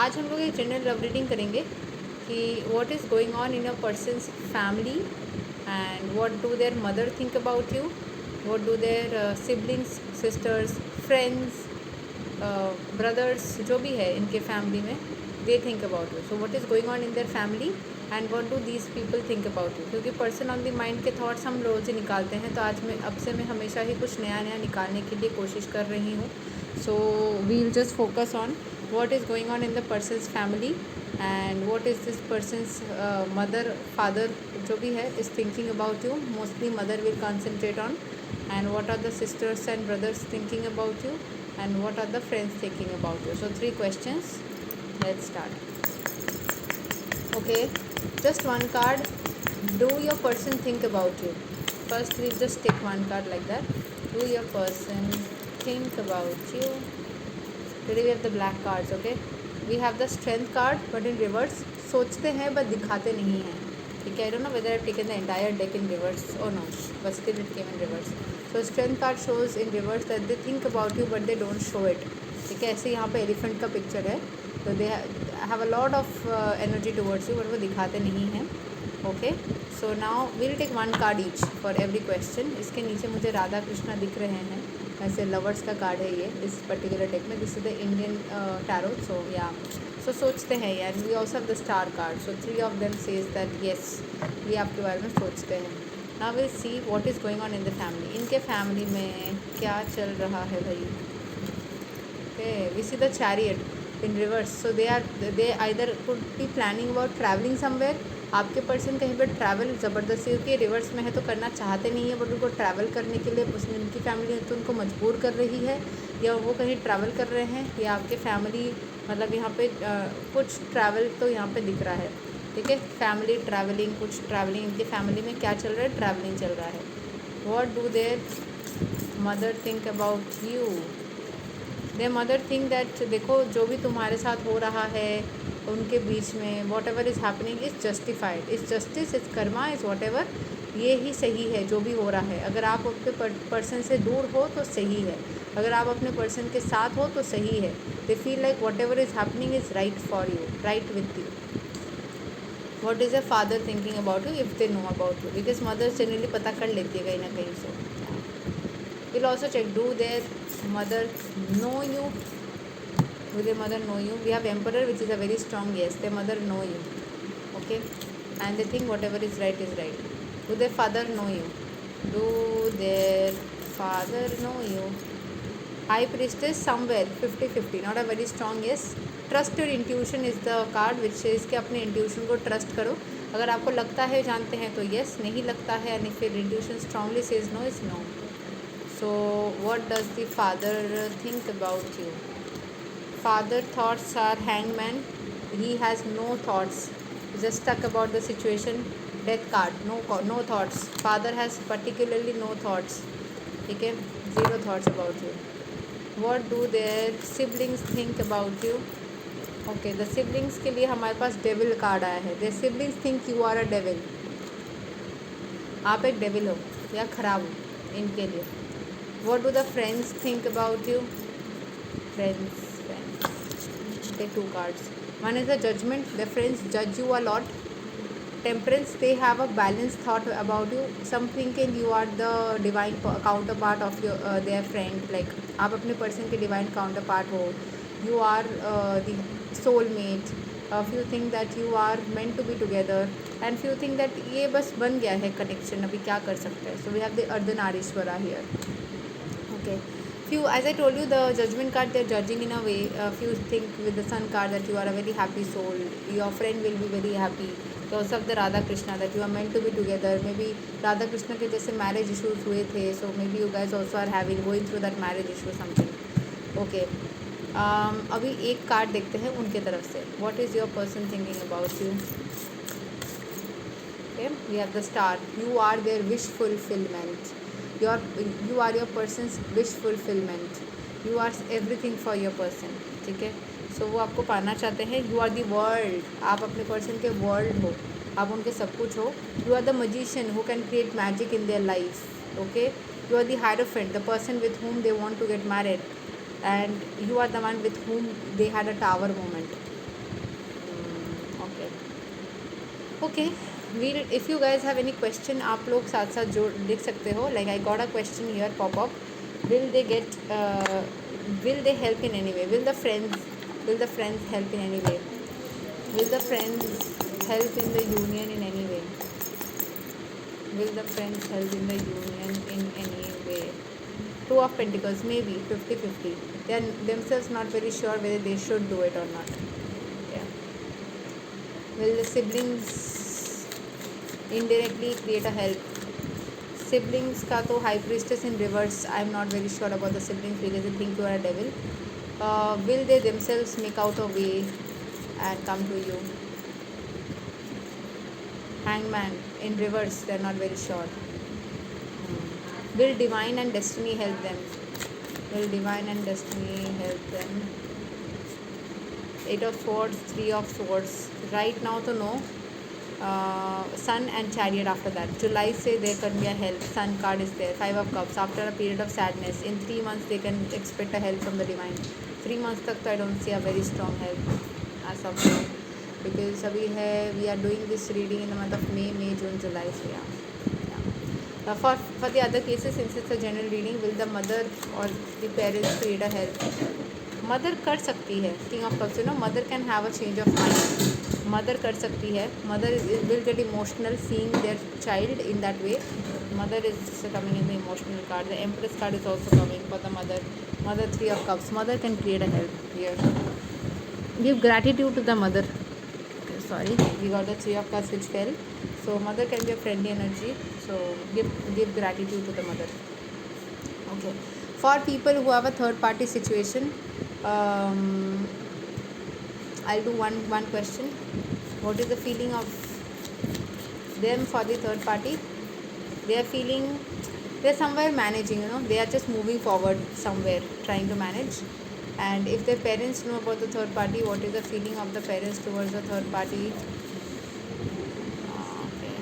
आज हम लोग एक जनरल लव रीडिंग करेंगे कि what is going on in a person's family and what do their mother think about you, what do their siblings, sisters, friends, brothers, जो भी है इनके फैमिली में, they think about you. So what is going on in their family and what do these people think about you. क्योंकि person on the mind के thoughts हम रोज़ ही निकालते हैं, तो आज मैं अब से मैं हमेशा ही कुछ नया नया निकालने के लिए कोशिश कर रही हूँ. So we'll just focus on what is going on in the person's family and what is this person's mother, father, जो भी है, is thinking about you. Mostly mother will concentrate on. And what are the sisters and brothers thinking about you, and what are the friends thinking about you. So 3 questions. Let's start. Okay, just one card. Do your person think about you? First we just take one card like that. Do your person think about you? Today we have the black cards. Okay, we have the strength card but in reverse. सोचते हैं but दिखाते नहीं हैं. ठीक है, I don't know whether I've taken the entire deck in reverse or no, but still it came in reverse. So strength card shows in reverse that they think about you but they don't show it. ठीक है, ऐसे यहाँ पे elephant का picture है, तो they have a lot of energy towards you, but वो दिखाते नहीं हैं. Okay, so now we'll take one card each for every question. इसके नीचे मुझे राधा कृष्णा दिख रहे हैं, वैसे लवर्स का कार्ड है ये इस पर्टिकुलर डेक में. This is the Indian tarot. So या सो सोचते हैं यार. We also have the star card. So 3 of them says that yes, ये आपके बारे में सोचते हैं. Now will see what is going on in the family. इनके फैमिली में क्या चल रहा है भाई. Okay, we see the chariot in reverse. So they either could be planning about travelling somewhere. आपके पर्सन कहीं पर ट्रैवल ज़बरदस्ती के रिवर्स में है तो करना चाहते नहीं है, बट उनको ट्रैवल करने के लिए उनकी फैमिली तो उनको मजबूर कर रही है, या वो कहीं ट्रैवल कर रहे हैं, या आपके फैमिली मतलब यहाँ पे कुछ ट्रैवल तो यहाँ पे दिख रहा है. ठीक है, फैमिली ट्रैवलिंग, कुछ ट्रैवलिंग. इनके फैमिली में क्या चल रहा है, ट्रैवलिंग चल रहा है. What do their mother think about you. There mother think that देखो जो भी तुम्हारे साथ हो रहा है उनके बीच में, what ever is happening is justified, is justice, is Karma, is what ever. ये ही सही है जो भी हो रहा है. अगर आप अपने पर्सन से दूर हो तो सही है, अगर आप अपने पर्सन के साथ हो तो सही है. They feel like whatever is happening is right for you, right with you. What is a father thinking about you if they know about you, because mother generally पता कर लेती है कहीं ना कहीं. So will also check, do their mother know you. Do their mother know you? We have emperor, which is a very strong yes. Their mother know you. Okay, and they think whatever is right is right. Do their father know you? Do their father know you? High priestess somewhere 50-50, not a very strong yes. Trust your intuition is the card which says कि अपने intuition को trust करो. अगर आपको लगता है जानते हैं तो yes, नहीं लगता है and if your intuition strongly says no, is no. So what does the father think about you? Father thoughts are hangman. He has no thoughts, just stuck about the situation. Death card, no thoughts. Father has particularly no thoughts. ठीक है, zero thoughts about you. What do their siblings think about you? Okay, the siblings के लिए हमारे पास devil card आया है. Their siblings think you are a devil. आप एक devil हो या खराब हो इनके लिए. What do the friends think about you? Friends. Take 2 cards. One is the judgment. The friends judge you a lot. Temperance, they have a balanced thought about you. Some thinking you are the divine counterpart of your their friend. Like आप अपने person के divine counterpart हो. You are the soulmate. Few think that you are meant to be together, and few think that ये बस बन गया है connection, अभी क्या कर सकते हैं. So we have the Ardhanarishwara here. Okay. Few, as I told you, the judgment card, they're judging in a way. Few think with the sun card that you are a very happy soul, your friend will be very happy. You also have the Radha Krishna that you are meant to be together. Maybe Radha Krishna के जैसे marriage issues हुए थे, so maybe you guys also are going through that marriage issue something. Okay. अभी एक card देखते हैं उनके तरफ से. What is your person thinking about you? Okay, we have the star. You are their wish fulfillment. You are your person's wish fulfillment. You are everything for your person. ठीक है, सो वो आपको पाना चाहते हैं. यू आर दी वर्ल्ड, आप अपने person के वर्ल्ड हो, आप उनके सब कुछ हो. You are the magician who can create magic in their life. Okay, you are the hierophant, the person with whom they want to get married, and you are the one with whom they had a tower moment. Okay we'll if you guys have any question आप लोग साथ साथ जोड़ लिख सकते हो. Like I got a question here pop up. Will they get will they help in any way? Will the friends help in any way? Will the friends help in the union in any way? Will the friends help in the union in any way? Two of Pentacles, maybe 50-50. They are themselves not very sure whether they should do it or not. Yeah. Will the siblings indirectly create a help? Siblings का तो high priestess in reverse. I am not very sure about the siblings because they think you are a devil. Will they themselves make out a way and come to you? Hangman in reverse. They are not very sure. Will divine and destiny help them? Will divine and destiny help them? Eight of Swords, Three of Swords. Right now to no. Sun and Chariot after that. July say there can be a help. Sun card is there. Five of Cups. After a period of sadness, in 3 months they can expect a help from the divine. 3 months तक तो I don't see a very strong help as of now. Because अभी है we are doing this reading in the month of May, June, July. So yeah. For the other cases, since it's a general reading, will the mother or the parents create a help? Mother कर सकती है. King of cups, mother can have a change of mind. Mother कर सकती है. Mother will get emotional seeing their child in that way. Mother is coming in the emotional card. The empress card is also coming for the mother. Mother, three of cups. Mother can create a help here. Give gratitude to the mother. Sorry, we got the three of cups which fell. So mother can be a friendly energy. So give gratitude to the mother. Okay. For people who have a third party situation, I'll do one question. What is the feeling of them for the third party? They are feeling they're somewhere managing. They are just moving forward somewhere, trying to manage. And if their parents know about the third party, what is the feeling of the parents towards the third party? Okay.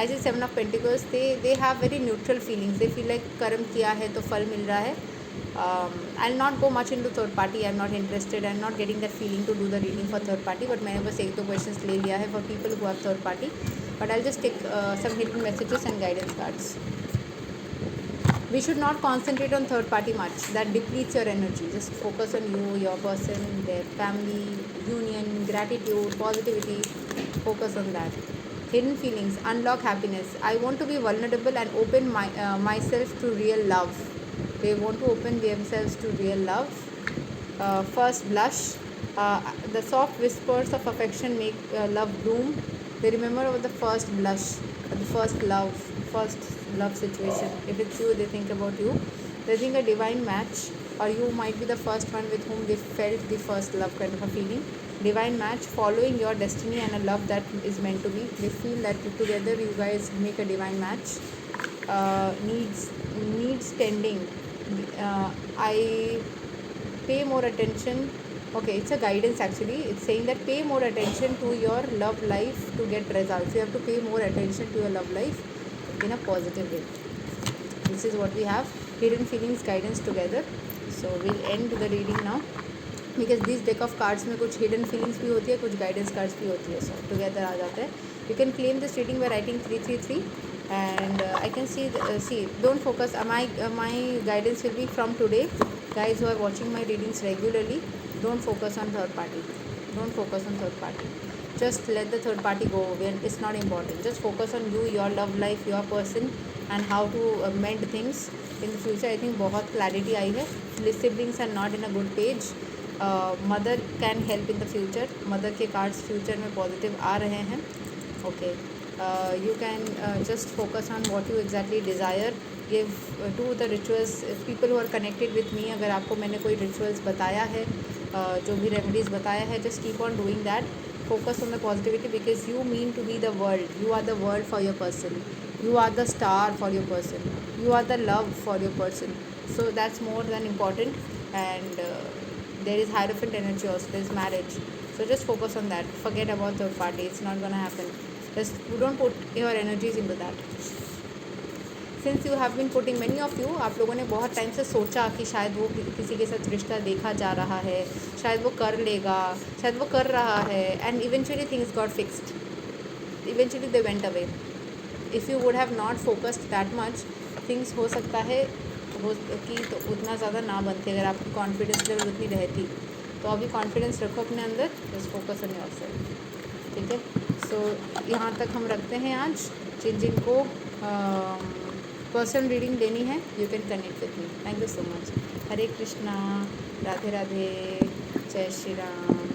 I see Seven of Pentacles. They have very neutral feelings. They feel like कर्म किया है तो फल मिल रहा है. I'll not go much into third party. I'm not interested. I'm not getting that feeling to do the reading for third party. But मैंने बस एक दो questions ले लिया है for people who have third party. But I'll just take some hidden messages and guidance cards. We should not concentrate on third party much. That depletes your energy. Just focus on you, your person, their family, union, gratitude, positivity. Focus on that. Hidden feelings, unlock happiness. I want to be vulnerable and open myself to real love. They want to open themselves to real love. First blush. The soft whispers of affection make love bloom. They remember about the first blush, the first love situation. If it's you, they think about you. They think a divine match, or you might be the first one with whom they felt the first love kind of a feeling. Divine match, following your destiny and a love that is meant to be. They feel that together you guys make a divine match. Needs tending. I pay more attention. Okay, it's a guidance actually. It's saying that pay more attention to your love life to get results. You have to pay more attention to your love life in a positive way. This is what we have. Hidden feelings, guidance together. So we'll end the reading now. Because this deck of cards में कुछ hidden feelings भी होती है, कुछ guidance cards भी होती है. So together आ जाते हैं. You can claim this reading by writing 333. And I can see don't focus. My guidance will be from today. Guys who are watching my readings regularly, don't focus on third party. Don't focus on third party. Just let the third party go away. It's not important. Just focus on you, your love life, your person, and how to mend things in the future. I think बहुत clarity आई है. Siblings are not in a good page. Mother can help in the future. Mother के cards future में positive आ रहे हैं. Okay. You can just focus on what you exactly desire. Do the rituals. People who are connected with me, अगर आपको मैंने कोई rituals बताया है, जो भी remedies बताया है, just keep on doing that. Focus on the positivity because you mean to be the world. You are the world for your person. You are the star for your person. You are the love for your person. So that's more than important. And there is Hierophant energy also. There is marriage. So just focus on that. Forget about third party. It's not going to happen. Just don't put your energies into that. Since you have been putting, many of you, आप लोगों ने बहुत time से सोचा कि शायद वो किसी के साथ रिश्ता देखा जा रहा है, शायद वो कर लेगा, शायद वो कर रहा है, and eventually things got fixed. Eventually they went away. If you would have not focused that much, things हो सकता है हो कि तो उतना ज़्यादा ना बनते. अगर आपकी कॉन्फिडेंस लेवल उतनी रहती, तो अभी कॉन्फिडेंस रखो अपने अंदर, बस फोकस ऑन योरसेल्फ. ठीक है. सो यहाँ तक हम रखते हैं आज. जिनको पर्सनल रीडिंग लेनी है, you can connect with me. Thank you so much. Hare Krishna. Radhe Radhe. जय श्री राम.